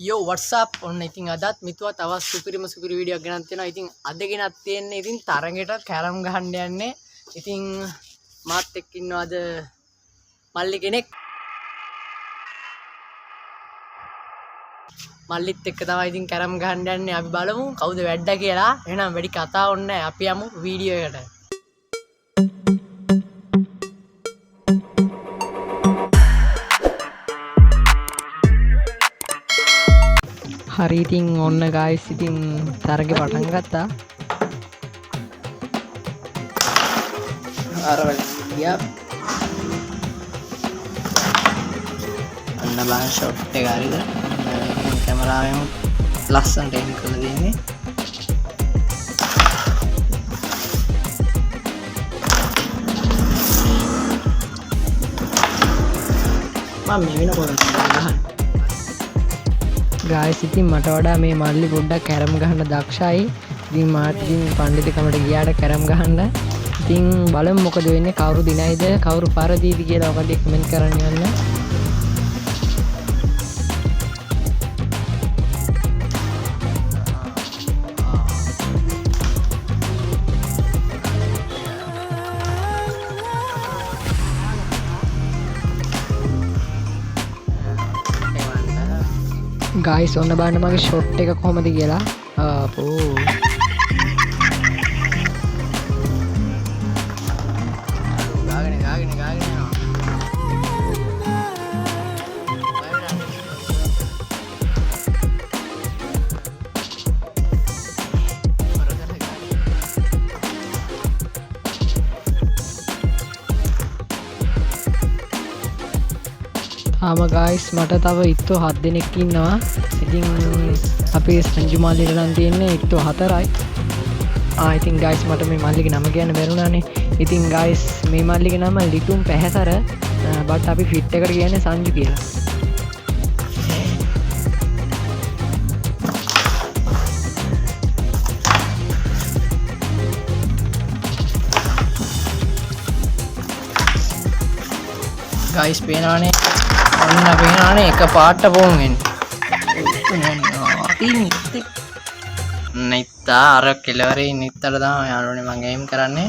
Yo, what's up? ඔන්න ඉතින් අදත් මිතුවා තවත් සුපිරි වීඩියෝ එකක් ගෙනත් තියෙනවා. ඉතින් අද ගෙනත් තියෙන්නේ ඉතින් තරඟයට කැරම් ගහන්න යන්නේ. ඉතින් මාත් එක්ක ඉන්නවා අද මල්ලි කෙනෙක්. මල්ලිත් එක්ක තමයි ඉතින් කැරම් ගහන්න යන්නේ. අපි බලමු කවුද වැඩ කියලා. එහෙනම් වැඩි කතා ඕනේ නැහැ. අපි යමු වීඩියෝ එකට. හරි ඉතින් ඔන්න ගායිස් ඉතින් තරගෙ පටන් ගත්තා. අර වලියා අන්න බාන ෂොට් එක හරිද? කැමරාවෙන් ලස්සනට එන් කරලා දෙන්නේ. මම මේ වෙනකොට ගහන්න ගායිස් ඉතින් මට වඩා මේ මල්ලි පොඩ්ඩක් කැරම් ගහන්න දක්ෂයි. ඉතින් මාත් ඉතින් පඬිතුකමට ගියාට කැරම් ගහන්න. ඉතින් බලමු මොකද වෙන්නේ, කවුරු දිනයිද කවුරු පරදීද කියලා ඔකට කමෙන්ට් කරන්න යන්න. ගායිස් ඔන්න බලන්න මගේ ෂොට් එක කොහමද කියලා. අපෝ ගාගෙන යනවා. ගායිස් මට තව ඉත්තෝ 7 දෙනෙක් ඉන්නවා. ඉතින් අපේ සංජු මල්ලිට නම් තියෙන්නේ ඉත්තෝ 4යි. ඉතින් ගායිස් මට මේ මල්ලිගේ නම කියන්න බැරුණානේ. ඉතින් ගායිස් මේ මල්ලිගේ නම ලිතුම් පැහැසර. බට් අපි ෆිට් එකට කියන්නේ සංජු කියලා. ගායිස් පේනවනේ ඔන්න පේනවනේ එක පාට පොන් වෙන්නේ. නිත්තා අර කෙලවරේ නිත්තට තමයි යාළුවනේ මම ගේම් කරන්නේ.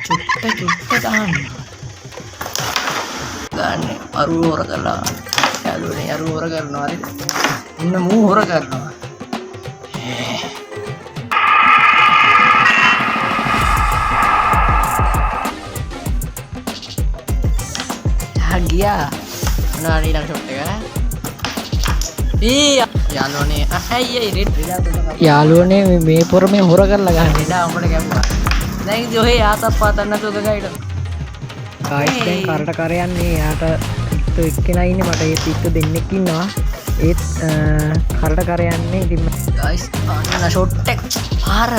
චුට්ට දාන්න. ගන්න අරු හොර කරලා යාළුවනේ අරු හොර කරනවා හරිද? ඉන්න මූ හොර කරනවා. ගියා මොනවාරි ඊළඟ ෂොට් එක යාළුවනේ අයියේ රෙඩ් යාළුවනේ මේ පොරමේ හොර කරලා ගන්න ඉඩ උඹට ගැම්මා දැන් ඉතින් ඔහේ ආතප් පාතන්න නැතුව ගයිඩ ගායිස් දැන් කරට කර යන්නේ යාට ඉත්තු එක්කෙනා ඉන්නේ මට ඒ ඉත්තු දෙන්නෙක් ඉන්නවා ඒත් කරට කර යන්නේ ඉතින් ගායිස් අන්න ෂොට් එක පාර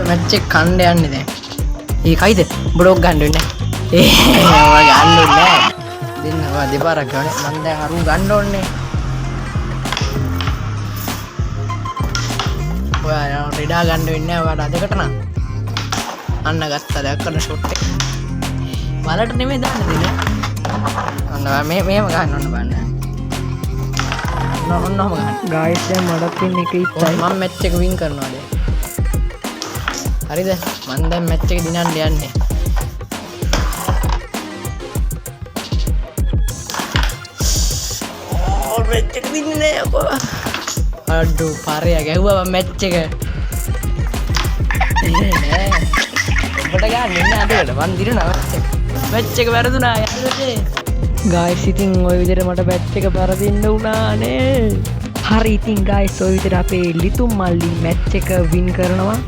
මැච් එක කණ්ඩ යන්නේ දැන් ඒකයිද බ්ලොග් ගන්න වෙන්නේ ගන්න නෑ දෙන්නවා දෙපාරක් ගන්න මම දැන් අරු ගන්න ඕනේ. ඔයා රෙඩා ගන්න වෙන්නේ නෑ ඔයාට අදකට නම්. අන්න ගත්තා දැක්කන ෂොට් එක. වලට නෙමෙයි දාන්න දෙන්නේ. අන්න මේම ගන්න ඕන බලන්න. ඔන්නම ගන්න. ගායිස් දැන් මඩක් ඉන්න එක ඉත්තයි. මම මැච් එක වින් කරනවා දැන්. හරිද? මම දැන් මැච් එක දිනන්න යන්නේ. මැච් එක දින්නේ නෑ අපෝ. අඩෝ පාරය ගැහුවා මම මැච් එක. නෑ. ඔබට ගන්න ඉන්න අදට මන් දිනනවා මැච් එක. මැච් එක වැරදුනා යාළුවනේ. ගායිස් ඉතින් ওই විදිහට මට මැච් එක පරදින්න උනානේ. හරි ඉතින් ගායිස් ওই විදිහට අපේ ලිතුම් මල්ලි මැච් එක වින් කරනවා.